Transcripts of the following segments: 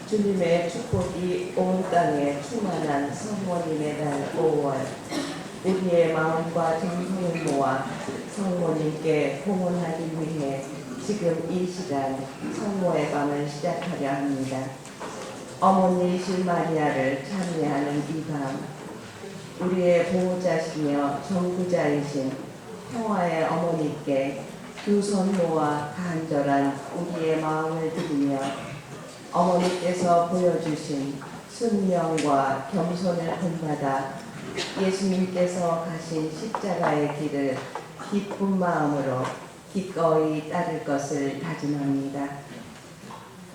주님의 축복이 온 땅에 충만한 성모님의 날 5월, 우리의 마음과 정성을 모아 성모님께 봉헌하기 위해 지금 이 시간 성모의 밤을 시작하려 합니다. 어머니이신 마리아를 찬미하는 이 밤, 우리의 보호자시며 전구자이신 평화의 어머니께 두 손 모아 간절한 우리의 마음을 드리며 어머니께서 보여주신 순명과 겸손을 본받아 예수님께서 가신 십자가의 길을 기쁜 마음으로 기꺼이 따를 것을 다짐합니다.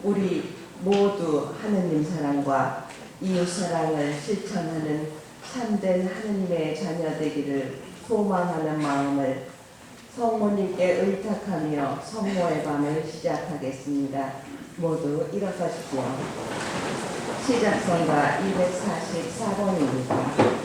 우리 모두 하느님 사랑과 이웃 사랑을 실천하는 참된 하느님의 자녀 되기를 소망하는 마음을 성모님께 의탁하며 성모의 밤을 시작하겠습니다. 모두 일어서십시오. 시작선가 244번입니다.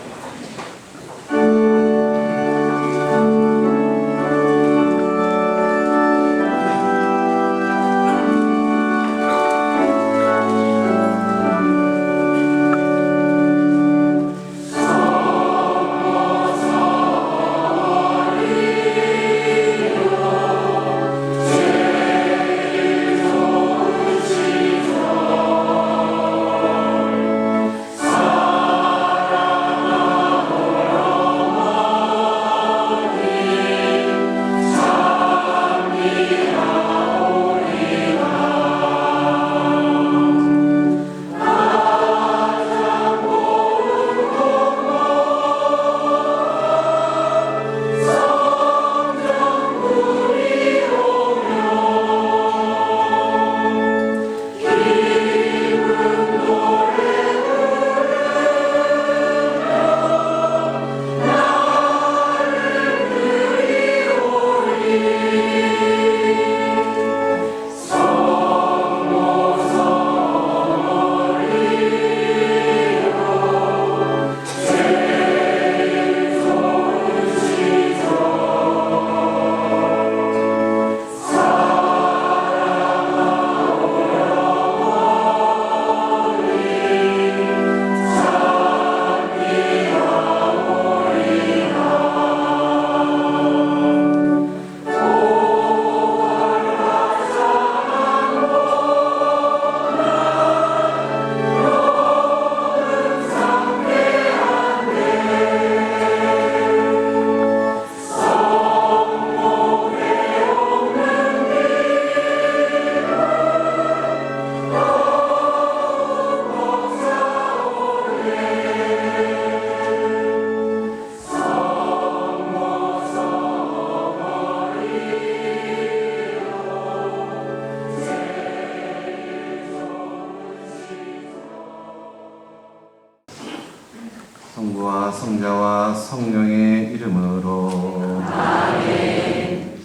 성부와 성자와 성령의 이름으로 아멘.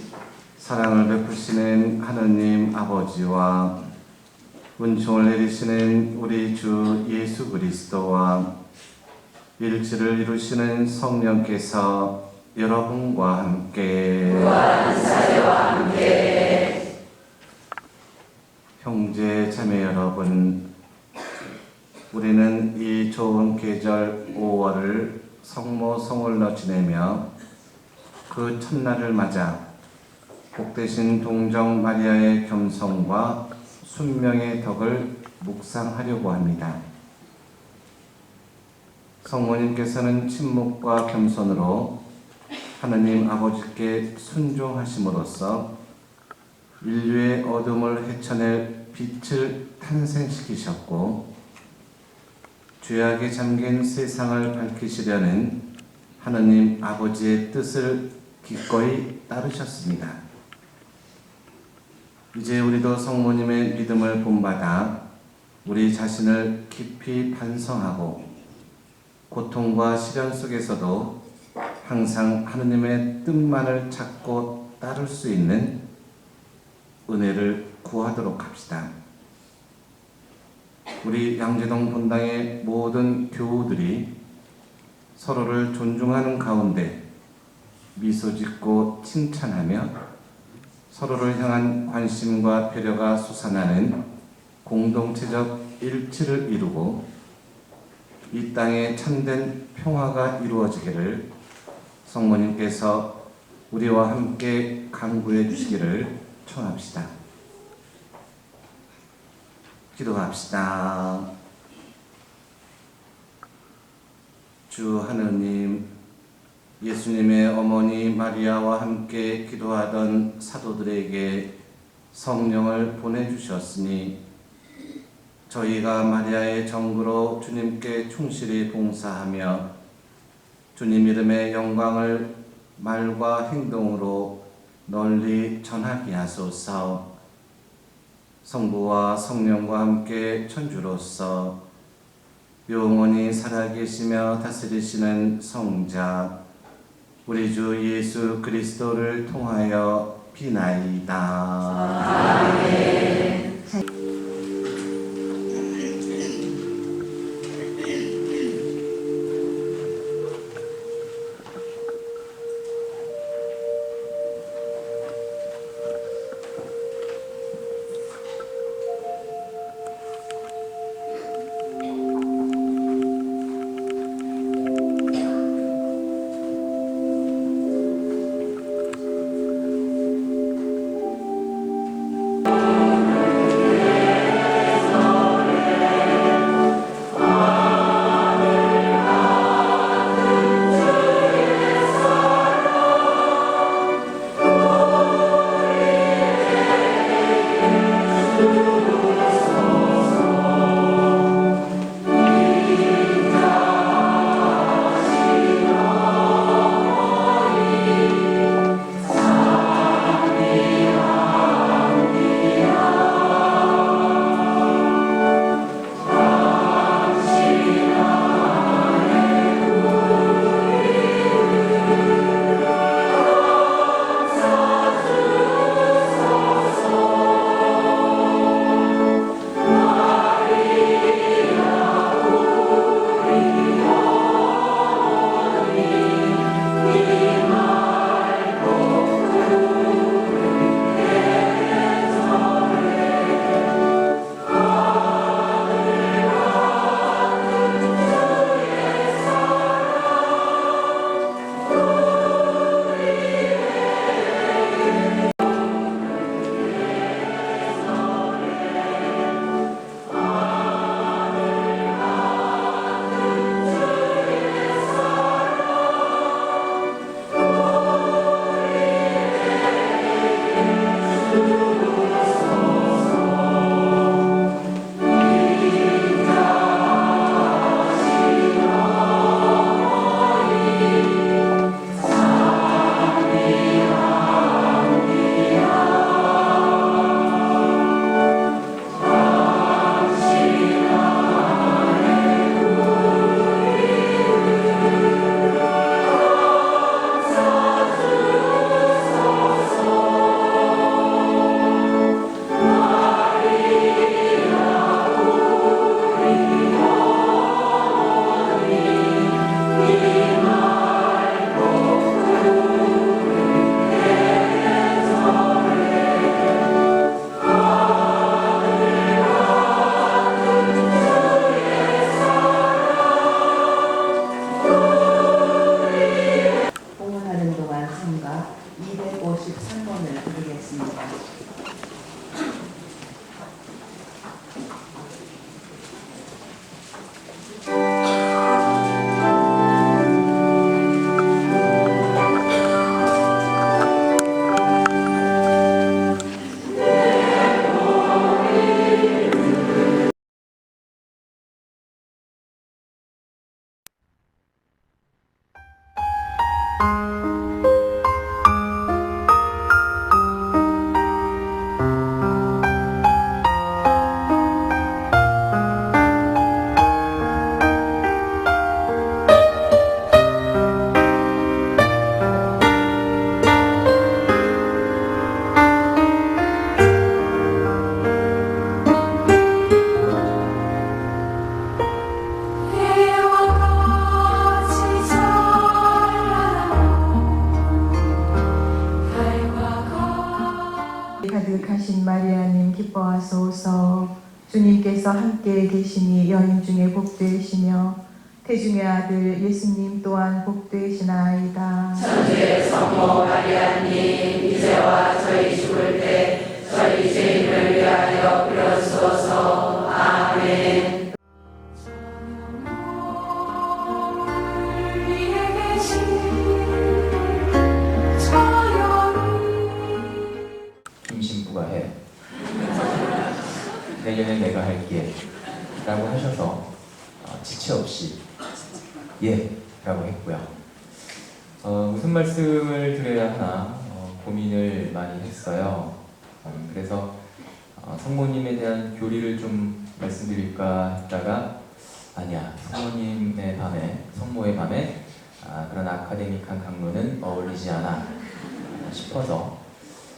사랑을 베푸시는 하느님 아버지와 은총을 내리시는 우리 주 예수 그리스도와 일치를 이루시는 성령께서 여러분과 함께 또한 사제와 함께 형제 자매 여러분, 우리는 이 좋은 계절 5월을 성모 성월로 지내며 그 첫날을 맞아 복되신 동정 마리아의 겸손과 순명의 덕을 묵상하려고 합니다. 성모님께서는 침묵과 겸손으로 하느님 아버지께 순종하심으로써 인류의 어둠을 헤쳐낼 빛을 탄생시키셨고 죄악에 잠긴 세상을 밝히시려는 하느님 아버지의 뜻을 기꺼이 따르셨습니다. 이제 우리도 성모님의 믿음을 본받아 우리 자신을 깊이 반성하고 고통과 시련 속에서도 항상 하느님의 뜻만을 찾고 따를 수 있는 은혜를 구하도록 합시다. 우리 양재동 본당의 모든 교우들이 서로를 존중하는 가운데 미소 짓고 칭찬하며 서로를 향한 관심과 배려가 솟아나는 공동체적 일치를 이루고 이 땅에 참된 평화가 이루어지기를 성모님께서 우리와 함께 간구해 주시기를 청합시다. 기도합시다. 주 하느님, 예수님의 어머니 마리아와 함께 기도하던 사도들에게 성령을 보내주셨으니 저희가 마리아의 정구로 주님께 충실히 봉사하며 주님 이름의 영광을 말과 행동으로 널리 전하게 하소서. 성부와 성령과 함께 천주로서 영원히 살아계시며 다스리시는 성자 우리 주 예수 그리스도를 통하여 비나이다. 아멘. 가득하신 마리아님 기뻐하소서. 주님께서 함께 계시니 여인 중에 복되시며 태중의 아들 예수님 또한 복되시나이다. 천주의 성모 마리아님 이제와 저희 죽을 때 저희 죄인을 위하여 빌어주소서. 아멘. 김신부가 해. 내년에 내가 할게 라고 하셔서 지체 없이 예 라고 했고요. 무슨 말씀을 드려야 하나 고민을 많이 했어요. 그래서 성모님에 대한 교리를 좀 말씀드릴까 했다가 아니야, 성모님의 밤에, 성모의 밤에 그런 아카데믹한 강론은 어울리지 않아 싶어서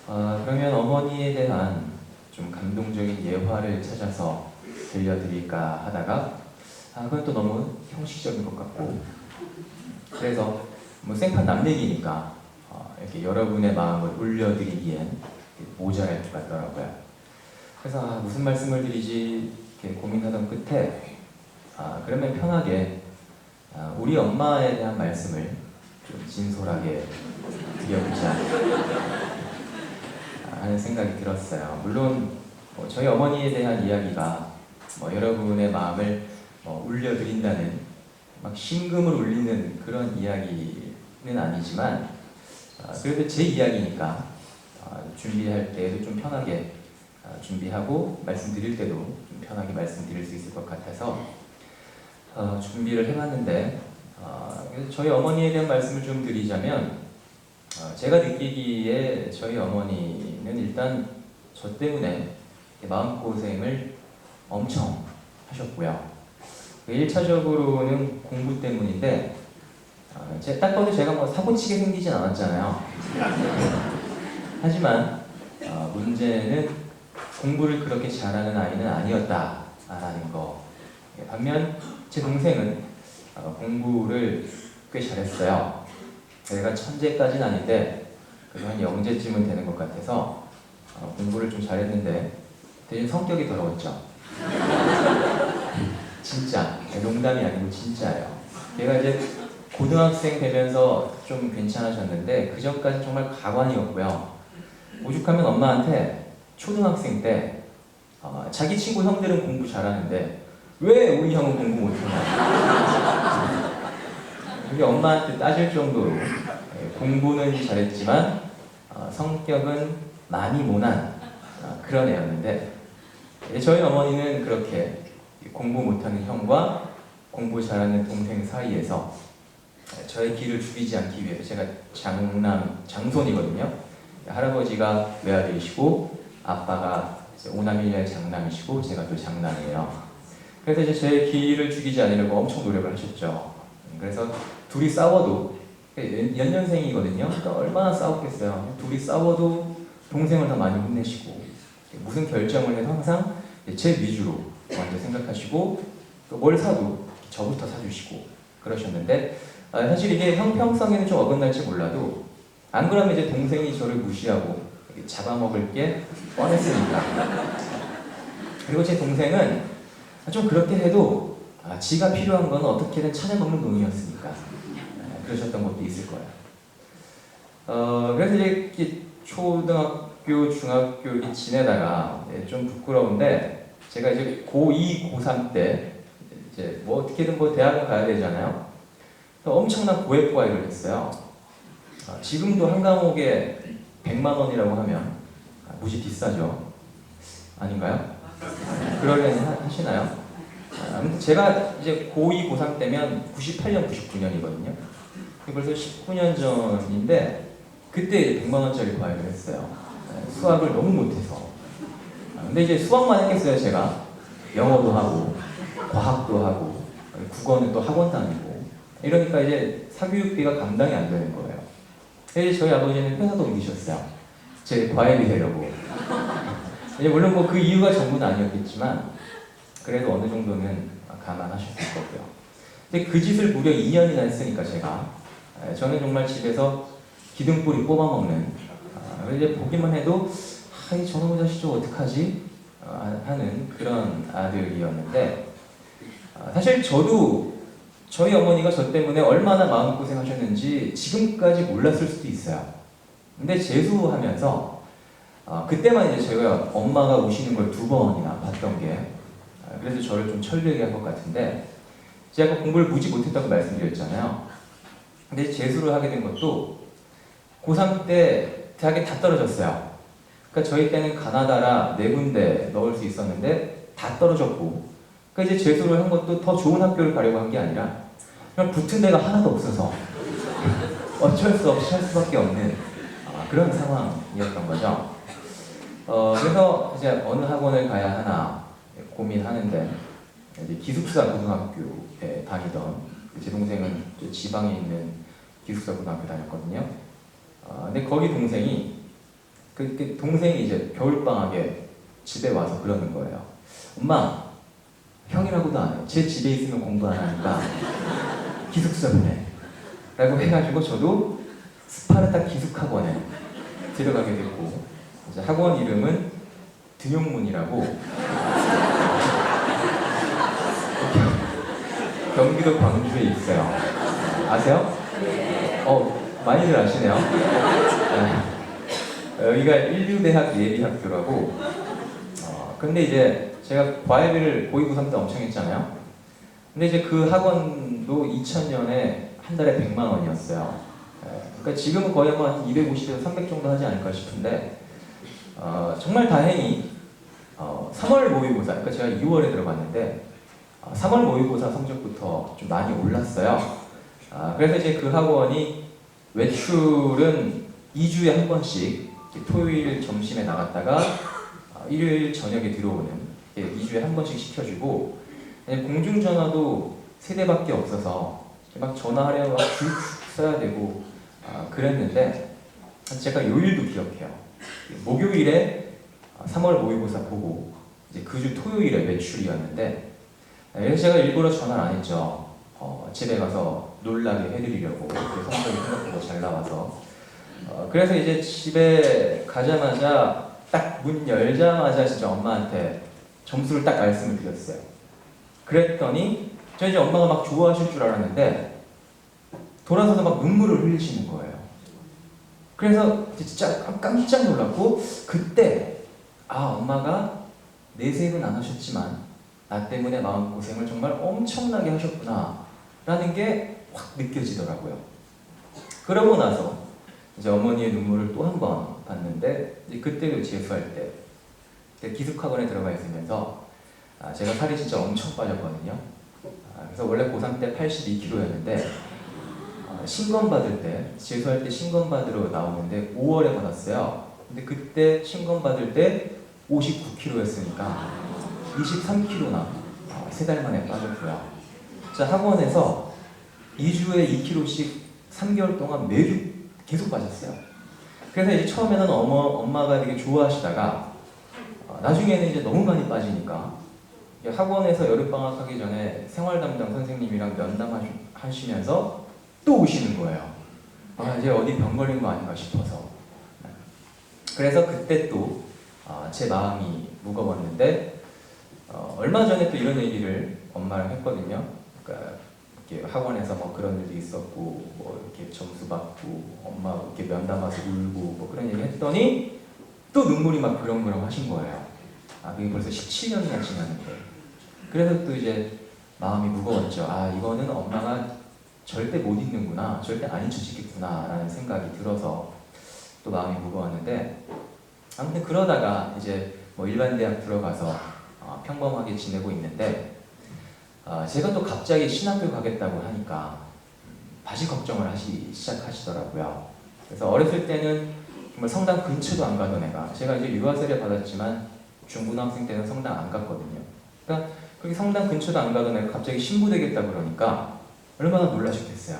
그러면 어머니에 대한 좀 감동적인 예화를 찾아서 들려드릴까 하다가 그건 또 너무 형식적인 것 같고, 그래서 뭐 생판 남 얘기니까 이렇게 여러분의 마음을 울려드리기엔 모자랄 것 같더라고요. 그래서 무슨 말씀을 드리지 이렇게 고민하던 끝에 그러면 편하게 우리 엄마에 대한 말씀을 좀 진솔하게 드려보자 하는 생각이 들었어요. 물론 저희 어머니에 대한 이야기가 여러분의 마음을 울려드린다는 막 심금을 울리는 그런 이야기는 아니지만 그래도 제 이야기니까 준비할 때에도 좀 편하게 준비하고 말씀드릴 때도 좀 편하게 말씀드릴 수 있을 것 같아서 준비를 해봤는데 저희 어머니에 대한 말씀을 좀 드리자면 제가 느끼기에 저희 어머니는 일단 저 때문에 마음고생을 엄청 하셨고요. 1차적으로는 공부 때문인데 딱 봐도 제가 뭐 사고치게 생기진 않았잖아요. 하지만 문제는 공부를 그렇게 잘하는 아이는 아니었다라는 거. 반면 제 동생은 공부를 꽤 잘했어요. 제가 천재까지는 아닌데 그래도 한 영재쯤은 되는 것 같아서 공부를 좀 잘했는데 대신 성격이 더러웠죠. 진짜 농담이 아니고 진짜예요. 걔가 이제 고등학생 되면서 좀 괜찮아졌는데 그 전까지 정말 가관이었고요. 오죽하면 엄마한테 초등학생 때 자기 친구 형들은 공부 잘하는데 왜 우리 형은 공부 못하냐, 우리 엄마한테 따질 정도로 공부는 잘했지만 성격은 많이 모난 그런 애였는데 저희 어머니는 그렇게 공부 못하는 형과 공부 잘하는 동생 사이에서 저의 길을 죽이지 않기 위해서, 제가 장손이거든요. 할아버지가 외아들이시고 아빠가 오남일녀의 장남이시고 제가 또 장남이에요. 그래서 이제 제 길을 죽이지 않으려고 엄청 노력을 하셨죠. 그래서 둘이 싸워도 연년생이거든요. 그러니까 얼마나 싸웠겠어요. 둘이 싸워도 동생을 더 많이 혼내시고 무슨 결정을 해도 항상 제 위주로 먼저 생각하시고 또 뭘 사도 저부터 사주시고 그러셨는데 사실 이게 형평성에는 좀 어긋날지 몰라도 안 그러면 이제 동생이 저를 무시하고 잡아먹을 게 뻔했으니까. 그리고 제 동생은 좀 그렇게 해도 지가 필요한 건 어떻게든 찾아먹는 놈이었으니까 그러셨던 것도 있을 거예요. 그래서 이제 초등학교, 중학교 이렇게 지내다가 좀 부끄러운데 제가 이제 고2, 고3 때 이제 뭐 어떻게든 뭐 대학을 가야 되잖아요. 엄청난 고액과외를 했어요. 지금도 한 과목에 100만 원이라고 하면 무지 비싸죠. 아닌가요? 그러려니 하시나요? 아무튼 제가 이제 고2, 고3 때면 98년, 99년이거든요. 벌써 19년 전인데 그때 100만 원짜리 과외를 했어요. 수학을 너무 못해서. 근데 이제 수학만 했겠어요, 제가. 영어도 하고, 과학도 하고, 국어는 또 학원 다니고. 이러니까 이제 사교육비가 감당이 안 되는 거예요. 그래서 저희 아버지는 회사도 옮기셨어요. 제 과외비 되려고. 물론 뭐 그 이유가 전부는 아니었겠지만, 그래도 어느 정도는 감안하셨을 거고요. 근데 그 짓을 무려 2년이나 했으니까 제가. 저는 정말 집에서 기둥뿌리 뽑아먹는. 이제 보기만 해도 이 저놈의 자식 좀 어떡하지? 하는 그런 아들이었는데 사실 저도 저희 어머니가 저 때문에 얼마나 마음고생하셨는지 지금까지 몰랐을 수도 있어요. 근데 재수하면서 그때만 이제 제가 엄마가 우시는 걸 2번이나 봤던 게 그래서 저를 좀 철들게 한 것 같은데 제가 아까 공부를 무지 못했다고 말씀드렸잖아요. 근데 재수를 하게 된 것도 고3 때 대학에 다 떨어졌어요. 그러니까 저희 때는 가나다라 4군데 넣을 수 있었는데 다 떨어졌고 그러니까 이제 재수를 한 것도 더 좋은 학교를 가려고 한 게 아니라 그냥 붙은 데가 하나도 없어서 어쩔 수 없이 할 수밖에 없는 그런 상황이었던 거죠. 그래서 이제 어느 학원을 가야 하나 고민하는데 이제 기숙사 고등학교에 다니던 제 동생은 지방에 있는 기숙사 고등학교 다녔거든요. 근데 거기 동생이 그 동생이 이제 겨울방학에 집에 와서 그러는 거예요. 엄마, 형이라고도 안 해. 제 집에 있으면 공부 안 하니까 기숙사 보내. 라고 해가지고 저도 스파르타 기숙학원에 들어가게 됐고 이제 학원 이름은 등용문이라고 경기도 광주에 있어요. 아세요? 많이들 아시네요. 여기가 인류대학 예비학교라고. 근데 이제 제가 과외비를 고2, 고3 때 엄청 했잖아요. 근데 이제 그 학원도 2000년에 한 달에 100만 원이었어요. 그러니까 지금은 거의 한 250에서 300 정도 하지 않을까 싶은데 정말 다행히 3월 모의고사, 그러니까 제가 2월에 들어갔는데 3월 모의고사 성적부터 좀 많이 올랐어요. 그래서 이제 그 학원이 외출은 2주에 한 번씩 토요일 점심에 나갔다가 일요일 저녁에 들어오는 2주에 한 번씩 시켜주고 공중전화도 3대밖에 없어서 막 전화하려면 막 줄 써야 되고 그랬는데 제가 요일도 기억해요. 목요일에 3월 모의고사 보고 이제 그 주 토요일에 외출이었는데 그래서 제가 일부러 전화를 안 했죠. 집에 가서 놀라게 해드리려고 성적이 생각보다 잘 나와서 그래서 이제 집에 가자마자 딱 문 열자마자 진짜 엄마한테 점수를 딱 말씀을 드렸어요. 그랬더니 저 이제 엄마가 막 좋아하실 줄 알았는데 돌아서서 막 눈물을 흘리시는 거예요. 그래서 진짜 깜짝 놀랐고 그때 엄마가 내색은 안 하셨지만 나 때문에 마음고생을 정말 엄청나게 하셨구나 라는 게 확 느껴지더라고요. 그러고 나서 이제 어머니의 눈물을 또 한 번 봤는데 이제 그때 재수할 때 기숙학원에 들어가 있으면서 제가 살이 진짜 엄청 빠졌거든요. 그래서 원래 고3 때 82kg였는데 신검 받을 때 재수할 때 신검 받으러 나오는데 5월에 받았어요. 근데 그때 신검 받을 때 59kg였으니까 23kg나 3달 만에 빠졌고요. 자, 학원에서 2주에 2kg씩 3개월 동안 매주 계속 빠졌어요. 그래서 이제 처음에는 엄마가 되게 좋아하시다가 나중에는 이제 너무 많이 빠지니까 학원에서 여름방학 하기 전에 생활 담당 선생님이랑 면담하시면서 또 오시는 거예요. 이제 어디 병 걸린 거 아닌가 싶어서. 그래서 그때 또 제 마음이 무거웠는데 얼마 전에 또 이런 얘기를 엄마랑 했거든요. 그러니까 이렇게 학원에서 뭐 그런 일도 있었고 뭐 이렇게 점수 받고 엄마 이렇게 면담 와서 울고 뭐 그런 얘기 했더니 또 눈물이 막 그렁그렁 하신 거예요. 그게 벌써 17년이나 지났는데. 그래서 또 이제 마음이 무거웠죠. 이거는 엄마가 절대 못 잊는구나, 절대 안 잊혀지겠구나 라는 생각이 들어서 또 마음이 무거웠는데 아무튼 그러다가 이제 뭐 일반 대학 들어가서 평범하게 지내고 있는데 제가 또 갑자기 신학교 가겠다고 하니까 다시 걱정을 시작하시더라고요. 그래서 어렸을 때는 정말 성당 근처도 안 가던 애가 제가 이제 유아세례 받았지만 중고등학생 때는 성당 안 갔거든요. 그러니까 그렇게 성당 근처도 안 가던 애가 갑자기 신부 되겠다 그러니까 얼마나 놀라셨겠어요.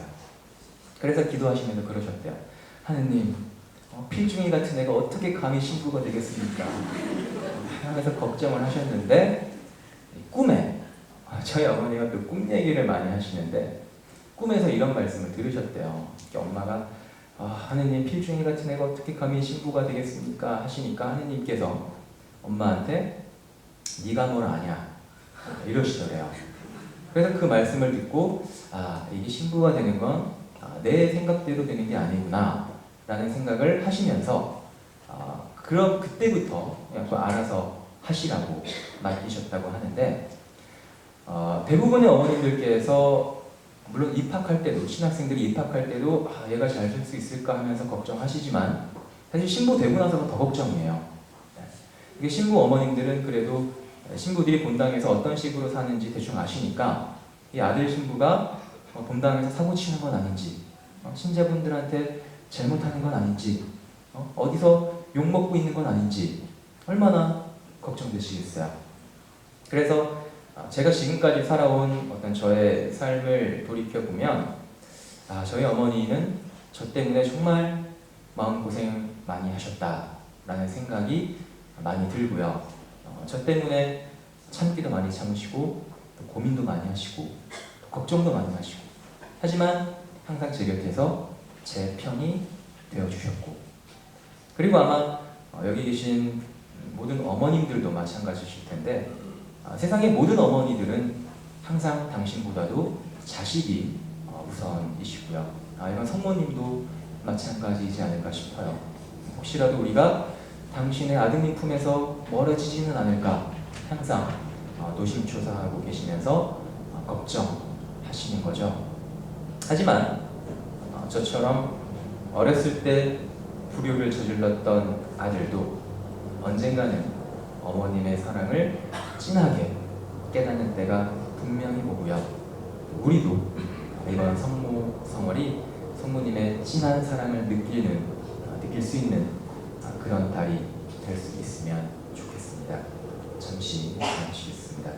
그래서 기도하시면서 그러셨대요. 하느님, 필중이 같은 애가 어떻게 감히 신부가 되겠습니까? 하면서 걱정을 하셨는데 꿈에 저희 어머니가 또 꿈 얘기를 많이 하시는데 꿈에서 이런 말씀을 들으셨대요. 엄마가 하느님 필중이 같은 애가 어떻게 감히 신부가 되겠습니까? 하시니까 하느님께서 엄마한테 네가 뭘 아냐 이러시더래요. 그래서 그 말씀을 듣고 이게 신부가 되는 건 내 생각대로 되는 게 아니구나 라는 생각을 하시면서 그럼 그때부터 그냥 알아서 하시라고 맡기셨다고 하는데 대부분의 어머님들께서 물론 입학할 때도 신학생들이 입학할 때도 얘가 잘 될 수 있을까 하면서 걱정하시지만 사실 신부 되고 나서가 더 걱정이에요. 이게 신부 어머님들은 그래도 신부들이 본당에서 어떤 식으로 사는지 대충 아시니까 이 아들 신부가 본당에서 사고 치는 건 아닌지 신자분들한테 잘못하는 건 아닌지 어디서 욕먹고 있는 건 아닌지 얼마나 걱정되시겠어요. 그래서 제가 지금까지 살아온 어떤 저의 삶을 돌이켜보면 저희 어머니는 저 때문에 정말 마음고생 많이 하셨다라는 생각이 많이 들고요. 저 때문에 참기도 많이 참으시고 또 고민도 많이 하시고 또 걱정도 많이 하시고 하지만 항상 제 곁에서 제 편이 되어주셨고 그리고 아마 여기 계신 모든 어머님들도 마찬가지실 텐데 세상의 모든 어머니들은 항상 당신보다도 자식이 우선이시고요. 이런 성모님도 마찬가지이지 않을까 싶어요. 혹시라도 우리가 당신의 아드님 품에서 멀어지지는 않을까 항상 노심초사하고 계시면서 걱정하시는 거죠. 하지만 저처럼 어렸을 때 불효를 저질렀던 아들도 언젠가는 어머님의 사랑을 진하게 깨닫는 때가 분명히 오고요. 우리도 이번 성모, 성월이 성모님의 진한 사랑을 느낄 수 있는 그런 달이 될 수 있으면 좋겠습니다. 잠시 쉬겠습니다.